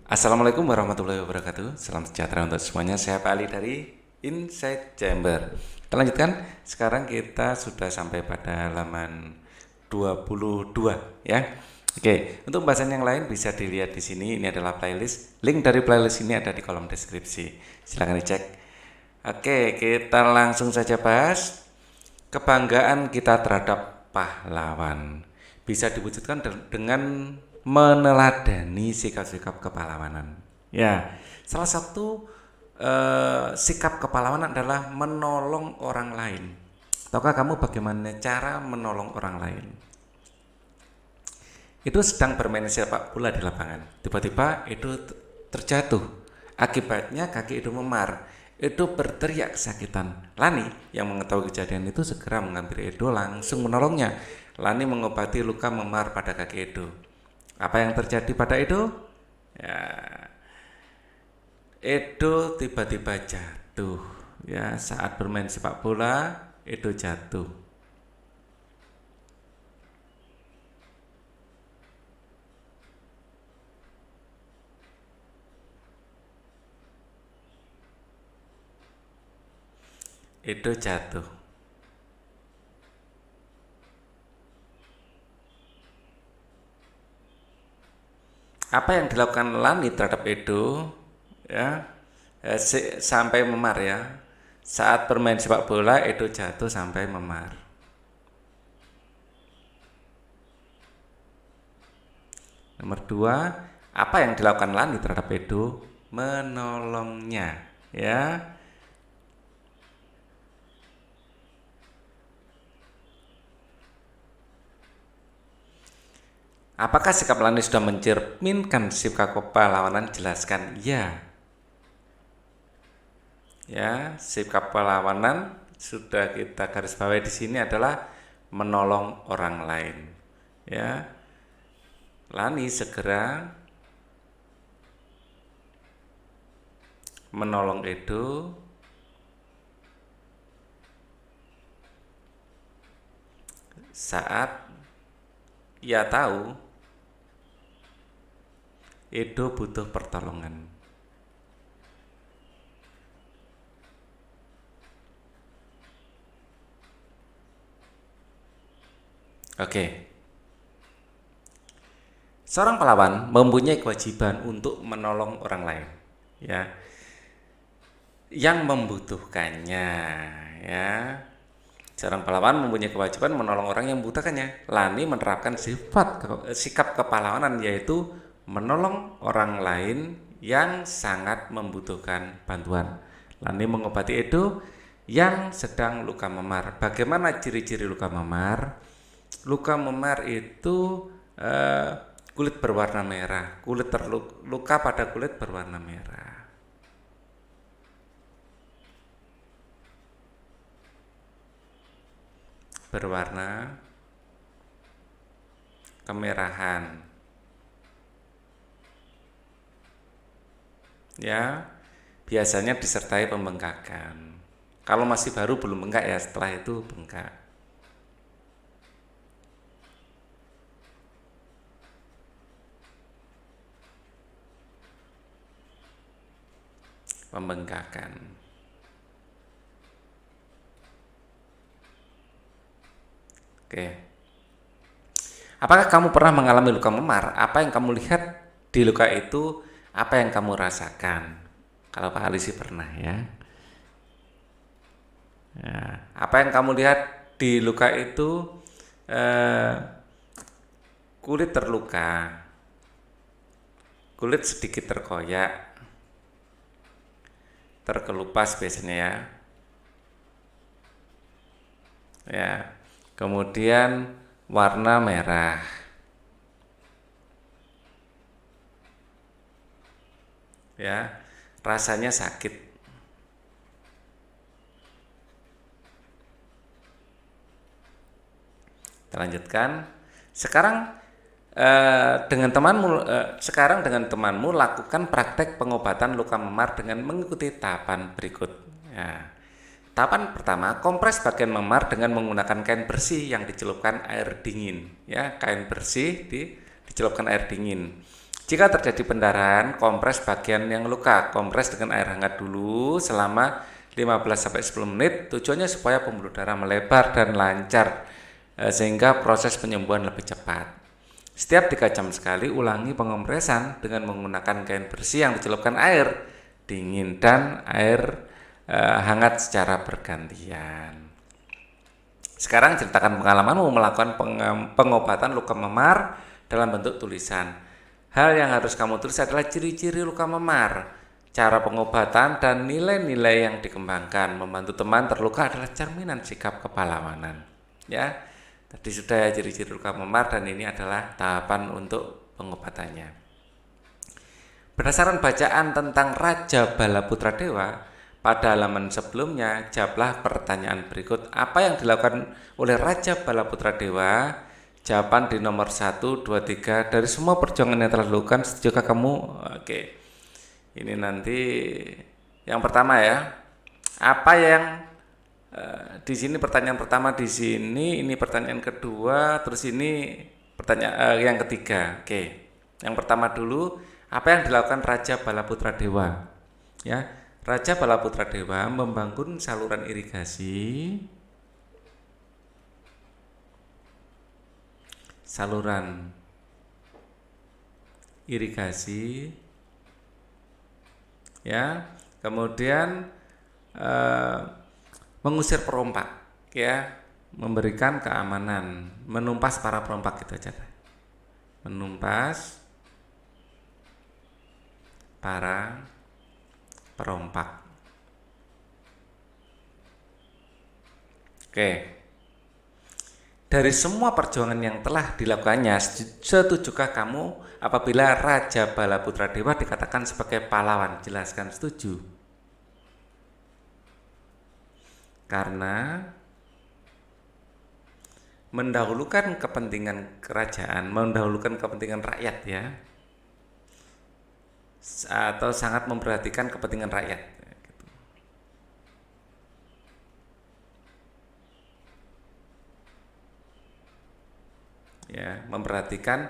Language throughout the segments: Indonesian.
Assalamualaikum warahmatullahi wabarakatuh. Salam sejahtera untuk semuanya. Saya Pak Ali dari Inside Chamber. Kita lanjutkan. Sekarang kita sudah sampai pada halaman 22 ya. Oke, untuk pembahasan yang lain bisa dilihat di sini. Ini adalah playlist. Link dari playlist ini ada di kolom deskripsi. Silahkan dicek. Oke, kita langsung saja bahas. Kebanggaan kita terhadap pahlawan bisa diwujudkan dengan meneladani sikap-sikap kepahlawanan. Ya, salah satu sikap kepahlawanan adalah menolong orang lain. Tahukah kamu bagaimana cara menolong orang lain? Itu sedang bermain sepak bola di lapangan. Tiba-tiba itu terjatuh. Akibatnya kaki itu memar. Edo berteriak kesakitan. Lani yang mengetahui kejadian itu segera mengambil Edo langsung menolongnya. Lani mengobati luka memar pada kaki Edo. Apa yang terjadi pada Edo? Ya, Edo tiba-tiba jatuh. Ya, saat bermain sepak bola, Edo jatuh. Edo jatuh. Apa yang dilakukan Lani terhadap Edo? Ya, sampai memar ya. Saat bermain sepak bola, Edo jatuh sampai memar. Nomor 2, apa yang dilakukan Lani terhadap Edo? Menolongnya, ya. Apakah sikap Lani sudah mencerminkan sikap kepahlawanan? Jelaskan. Ya. Ya, sikap perlawanan sudah kita garis bawahi di sini adalah menolong orang lain. Ya, Lani segera menolong Edo saat ia tahu Edo butuh pertolongan. Oke. Seorang pahlawan mempunyai kewajiban untuk menolong orang lain, ya, yang membutuhkannya, ya. Seorang pahlawan mempunyai kewajiban menolong orang yang membutuhkannya. Lani menerapkan sikap kepahlawanan yaitu menolong orang lain yang sangat membutuhkan bantuan. Lani mengobati Edo yang sedang luka memar. Bagaimana ciri-ciri luka memar? Luka memar itu kulit berwarna merah. Luka pada kulit berwarna merah. Berwarna kemerahan. Ya, biasanya disertai pembengkakan. Kalau masih baru belum bengkak ya, setelah itu bengkak. Pembengkakan. Oke. Apakah kamu pernah mengalami luka memar? Apa yang kamu lihat di luka itu? Apa yang kamu rasakan? Kalau Pak Ali sih pernah ya. Apa yang kamu lihat di luka itu? Kulit terluka, kulit sedikit terkoyak, terkelupas biasanya ya. Ya, kemudian warna merah. Ya, rasanya sakit. Kita lanjutkan. Sekarang dengan temanmu lakukan praktek pengobatan luka memar dengan mengikuti tahapan berikut. Ya. Tahapan pertama, kompres bagian memar dengan menggunakan kain bersih yang dicelupkan air dingin. Ya, kain bersih dicelupkan air dingin. Jika terjadi pendarahan, kompres bagian yang luka. Kompres dengan air hangat dulu selama 15-10 menit. Tujuannya supaya pembuluh darah melebar dan lancar, sehingga proses penyembuhan lebih cepat. Setiap 3 jam sekali ulangi pengompresan dengan menggunakan kain bersih yang dicelupkan air dingin dan air hangat secara bergantian. Sekarang ceritakan pengalamanmu melakukan pengobatan luka memar dalam bentuk tulisan. Hal yang harus kamu tulis adalah ciri-ciri luka memar, cara pengobatan, dan nilai-nilai yang dikembangkan. Membantu teman terluka adalah cerminan sikap kepahlawanan. Ya, tadi sudah ciri-ciri luka memar dan ini adalah tahapan untuk pengobatannya. Berdasarkan bacaan tentang Raja Balaputra Dewa pada halaman sebelumnya, jawablah pertanyaan berikut. Apa yang dilakukan oleh Raja Balaputra Dewa? Jawaban di nomor 1, 2, 3. Dari semua perjuangan yang telah dilakukan, setujukah kamu? Oke. Ini nanti yang pertama ya. Apa yang di sini pertanyaan pertama di sini, ini pertanyaan kedua, terus ini pertanyaan yang ketiga. Oke. Yang pertama dulu, apa yang dilakukan Raja Balaputra Dewa? Ya, Raja Balaputra Dewa membangun saluran irigasi ya, kemudian mengusir perompak, ya, memberikan keamanan, menumpas para perompak, gitu aja, menumpas para perompak. Oke. Dari semua perjuangan yang telah dilakukannya, setujukah kamu apabila Raja Balaputra Dewa dikatakan sebagai pahlawan? Jelaskan setuju. Karena mendahulukan kepentingan kerajaan, mendahulukan kepentingan rakyat, ya, atau sangat memperhatikan kepentingan rakyat. Ya, memperhatikan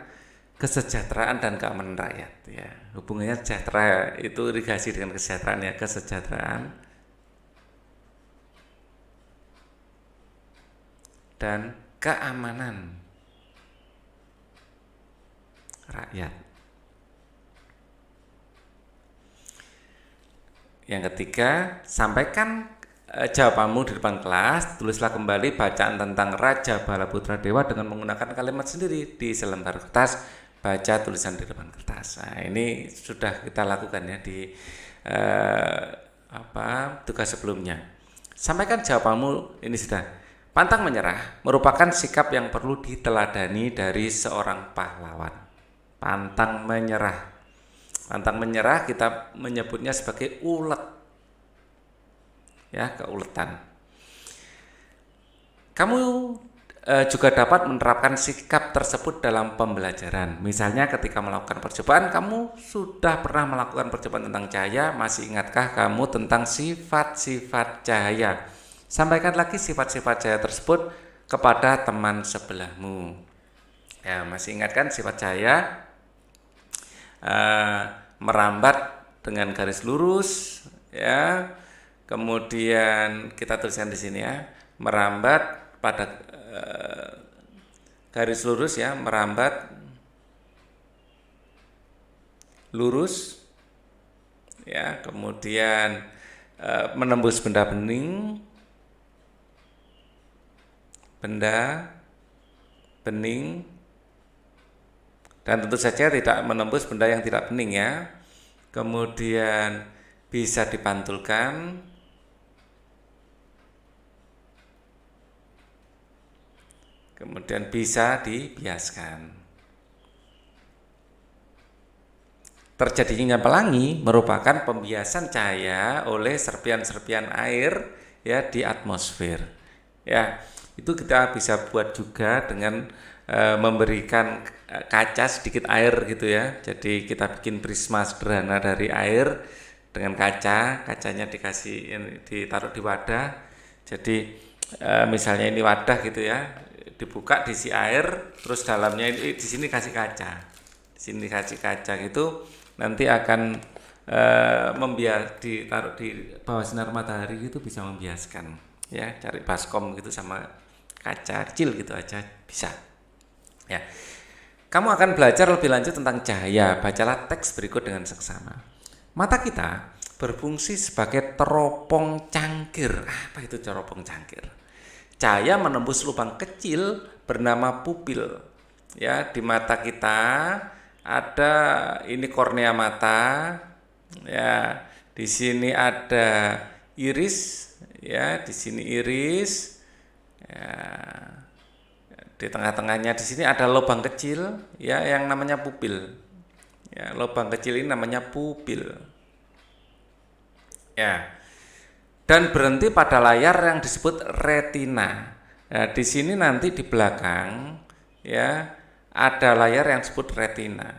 kesejahteraan dan keamanan rakyat, ya. Hubungannya sejahtera itu irigasi dengan kesejahteraan, ya, kesejahteraan dan keamanan rakyat. Yang ketiga, sampaikan jawabanmu di depan kelas. Tulislah kembali bacaan tentang Raja Balaputra Dewa dengan menggunakan kalimat sendiri di selembar kertas. Baca tulisan di depan kertas. Nah, ini sudah kita lakukan, ya, di tugas sebelumnya. Sampaikan jawabanmu. Ini sudah. Pantang menyerah merupakan sikap yang perlu diteladani dari seorang pahlawan. Pantang menyerah. Pantang menyerah kita menyebutnya sebagai ulet, ya, keuletan. Kamu juga dapat menerapkan sikap tersebut dalam pembelajaran. Misalnya ketika melakukan percobaan, kamu sudah pernah melakukan percobaan tentang cahaya. Masih ingatkah kamu tentang sifat-sifat cahaya? Sampaikan lagi sifat-sifat cahaya tersebut kepada teman sebelahmu. Ya, masih ingatkan sifat cahaya? Merambat dengan garis lurus, ya. Kemudian kita tuliskan di sini, ya, merambat pada garis lurus, ya, merambat lurus, ya. Kemudian menembus benda bening, dan tentu saja tidak menembus benda yang tidak bening, ya. Kemudian bisa dipantulkan, kemudian bisa dibiaskan. Terjadinya pelangi merupakan pembiasan cahaya oleh serpian-serpian air, ya, di atmosfer. Ya, itu kita bisa buat juga dengan memberikan kaca sedikit air, gitu, ya. Jadi kita bikin prisma sederhana dari air dengan kacanya ditaruh di wadah. Jadi misalnya ini wadah, gitu, ya, dibuka, diisi air, terus dalamnya ini di sini kasih kaca. Di sini kacang itu nanti akan ditaruh di bawah sinar matahari itu bisa membiaskan, ya, cari baskom gitu sama kaca kecil gitu aja bisa, ya. Kamu akan belajar lebih lanjut tentang cahaya. Bacalah teks berikut dengan seksama. Mata kita berfungsi sebagai teropong cangkir. Apa itu teropong cangkir? Cahaya menembus lubang kecil bernama pupil. Ya, di mata kita ada ini kornea mata. Ya, di sini ada iris. Ya, di sini iris. Ya, di tengah-tengahnya di sini ada lubang kecil, ya, yang namanya pupil. Ya, lubang kecil ini namanya pupil. Ya. Dan berhenti pada layar yang disebut retina. Nah, di sini nanti di belakang, ya, ada layar yang disebut retina,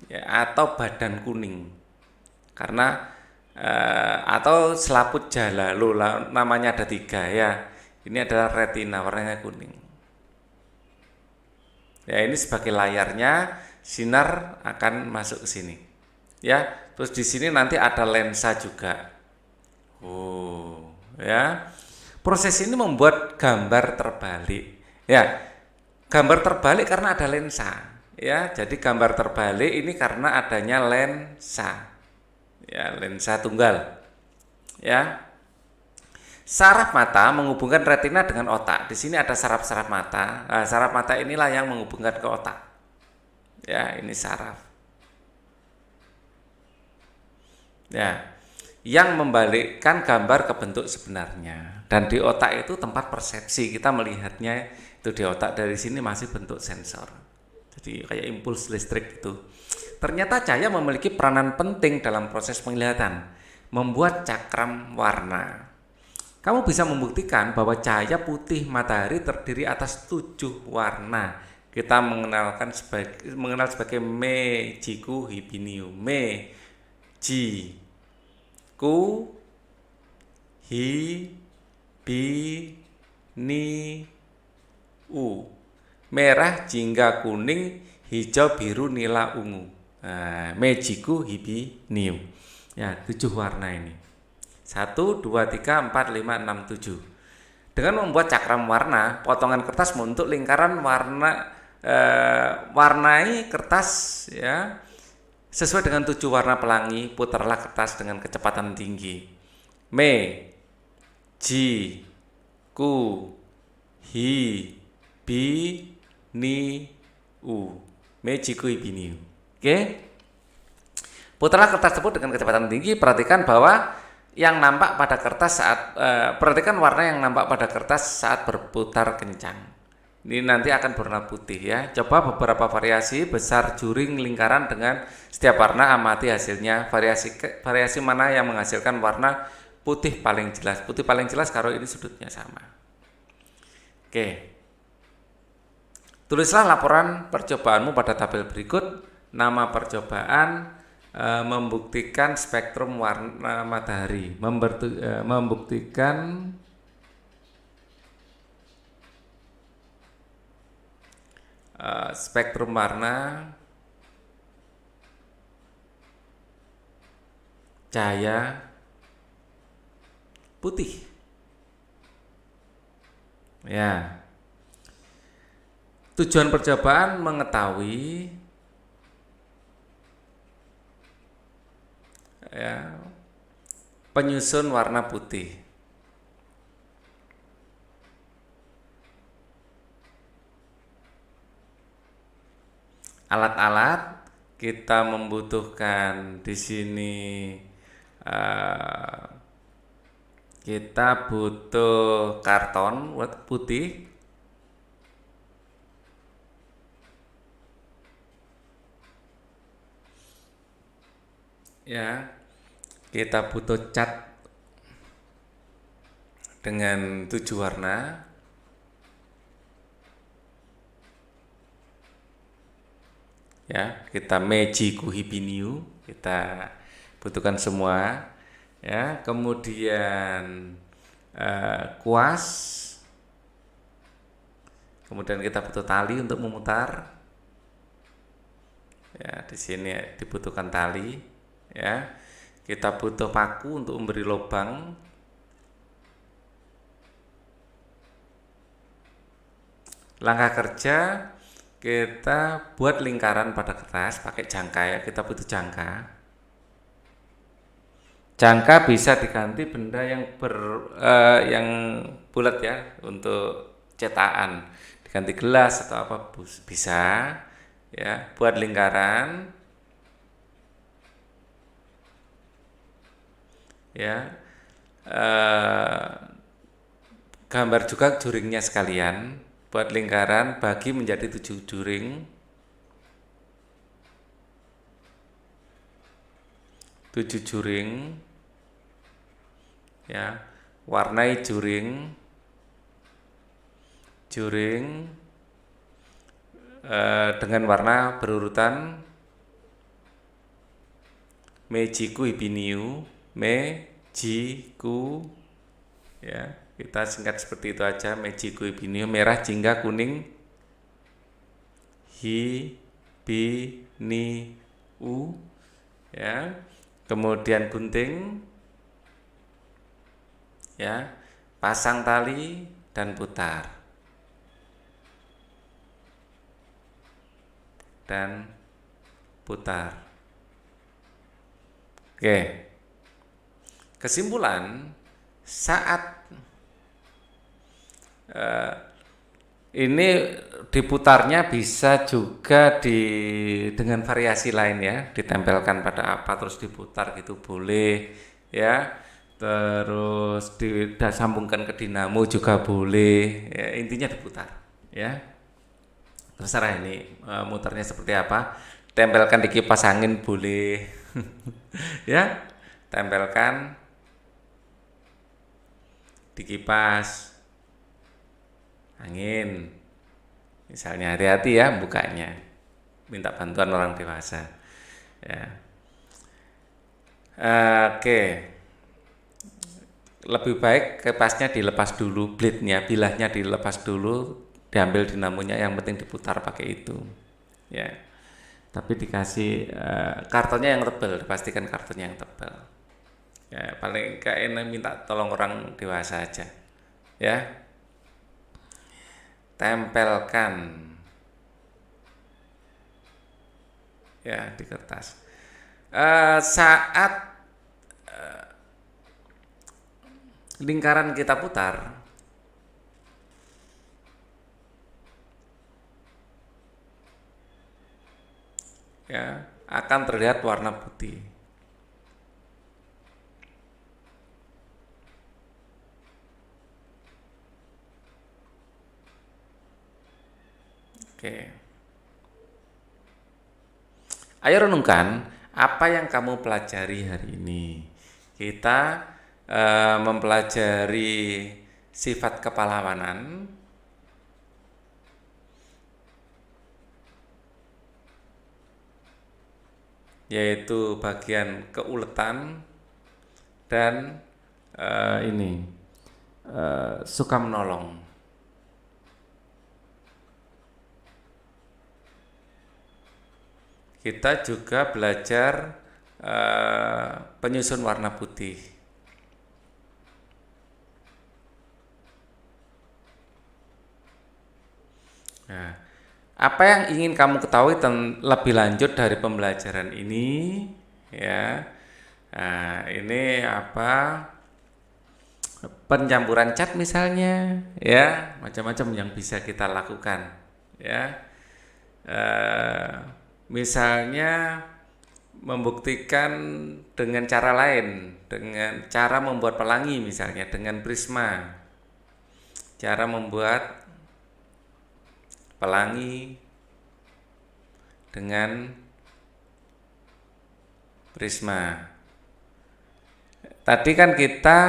ya, atau badan kuning. Karena atau selaput jala, namanya ada 3, ya. Ini adalah retina, warnanya kuning. Ya, ini sebagai layarnya, sinar akan masuk ke sini. Ya, terus di sini nanti ada lensa juga. Oh, ya. Proses ini membuat gambar terbalik. Ya, gambar terbalik karena ada lensa. Ya, jadi gambar terbalik ini karena adanya lensa. Ya, lensa tunggal. Ya. Saraf mata menghubungkan retina dengan otak. Di sini ada saraf-saraf mata. Nah, saraf mata inilah yang menghubungkan ke otak. Ya, ini saraf. Ya, yang membalikkan gambar ke bentuk sebenarnya. Dan di otak itu tempat persepsi. Kita melihatnya itu di otak, dari sini masih bentuk sensor. Jadi kayak impuls listrik itu. Ternyata cahaya memiliki peranan penting dalam proses penglihatan, membuat cakram warna. Kamu bisa membuktikan bahwa cahaya putih matahari terdiri atas 7 warna. Kita mengenal sebagai me, jiku, hibiniu. Me, ji, ku, hi, bi, ni, u. Merah, jingga, kuning, hijau, biru, nila, ungu. Nah, me, jiku, hibi, niu. Ya, 7 warna ini. 1, 2, 3, 4, 5, 6, 7. Dengan membuat cakram warna, potongan kertas membentuk lingkaran warna, warnai kertas, ya, sesuai dengan 7 warna pelangi. Putarlah kertas dengan kecepatan tinggi. Me, ji, ku, hi, bi, ni, u. Me, ji, ku, hi, bi, ni, u. Oke. Putarlah kertas tersebut dengan kecepatan tinggi. Perhatikan bahwa yang nampak pada kertas perhatikan warna yang nampak pada kertas saat berputar kencang. Ini nanti akan berwarna putih, ya. Coba beberapa variasi besar juring lingkaran dengan setiap warna, amati hasilnya. Variasi mana yang menghasilkan warna putih paling jelas? Putih paling jelas kalau ini sudutnya sama. Oke. Tulislah laporan percobaanmu pada tabel berikut. Nama percobaan membuktikan spektrum warna matahari, membuktikan spektrum warna cahaya putih. Ya. Tujuan percobaan mengetahui, ya, penyusun warna putih. Alat-alat kita membutuhkan di sini, kita butuh karton putih, ya. Kita butuh cat dengan 7 warna, ya. Kita meji kuhibiniu, kita butuhkan semua, ya. Kemudian kuas, kemudian kita butuh tali untuk memutar, Ya, di sini dibutuhkan tali, ya. Kita butuh paku untuk memberi lubang. Langkah kerja, kita buat lingkaran pada kertas pakai jangka ya, kita butuh jangka. Jangka bisa diganti benda yang bulat ya untuk cetakan, diganti gelas atau apa bisa ya. Buat lingkaran ya, eh, gambar juga juringnya sekalian. Buat lingkaran bagi menjadi 7 juring, 7 juring ya. Warnai juring, juring dengan warna berurutan Mejiku Hibiniu, Mejiku ya. Kita singkat seperti itu aja, Mejiku Hibiniu, merah, jingga, kuning, Hibiniu ya. Kemudian gunting ya, pasang tali dan putar. Dan putar. Oke. Kesimpulan, saat ini diputarnya bisa juga dengan variasi lain ya, ditempelkan pada apa terus diputar gitu boleh ya. Terus disambungkan ke dinamo juga boleh. Ya, intinya diputar ya. Terserah ini muternya seperti apa. Tempelkan di kipas angin boleh. Ya, tempelkan di kipas angin. Misalnya hati-hati ya bukanya. Minta bantuan orang dewasa. Ya. Oke. Lebih baik kipasnya dilepas dulu, blade-nya, bilahnya dilepas dulu, diambil dinamonya, yang penting diputar pakai itu. Ya. Tapi dikasih kartonnya yang tebal, dipastikan kartonnya yang tebal. Ya, paling gak enak minta tolong orang dewasa aja. Ya. Tempelkan ya di kertas. Saat lingkaran kita putar, ya akan terlihat warna putih. Oke. Ayo renungkan apa yang kamu pelajari hari ini. Kita mempelajari sifat kepahlawanan, yaitu bagian keuletan dan suka menolong. Kita juga belajar penyusun warna putih. Nah, apa yang ingin kamu ketahui lebih lanjut dari pembelajaran ini? Ya, nah, ini apa? Pencampuran cat misalnya, ya, macam-macam yang bisa kita lakukan, ya. Misalnya membuktikan dengan cara lain, dengan cara membuat pelangi misalnya dengan prisma, cara membuat pelangi dengan prisma. Tadi kan kita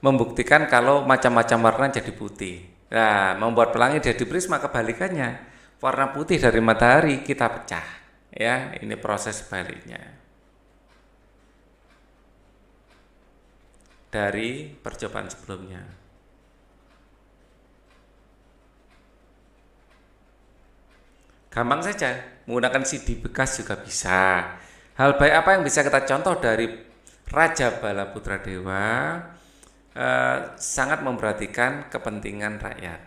membuktikan kalau macam-macam warna jadi putih. Nah, membuat pelangi jadi prisma kebalikannya. Warna putih dari matahari kita pecah. Ya, ini proses sebaliknya. Dari percobaan sebelumnya. Gampang saja, menggunakan CD bekas juga bisa. Hal baik apa yang bisa kita contoh dari Raja Bala Putra Dewa? Sangat memperhatikan kepentingan rakyat,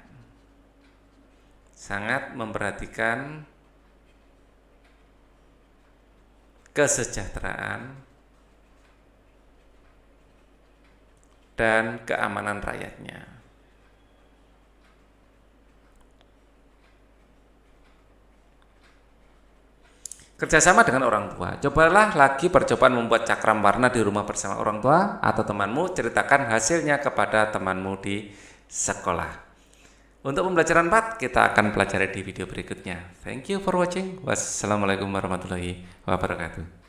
sangat memperhatikan kesejahteraan dan keamanan rakyatnya. Kerjasama dengan orang tua. Cobalah lagi percobaan membuat cakram warna di rumah bersama orang tua atau temanmu. Ceritakan hasilnya kepada temanmu di sekolah. Untuk pembelajaran 4 kita akan pelajari di video berikutnya. Thank you for watching. Wassalamualaikum warahmatullahi wabarakatuh.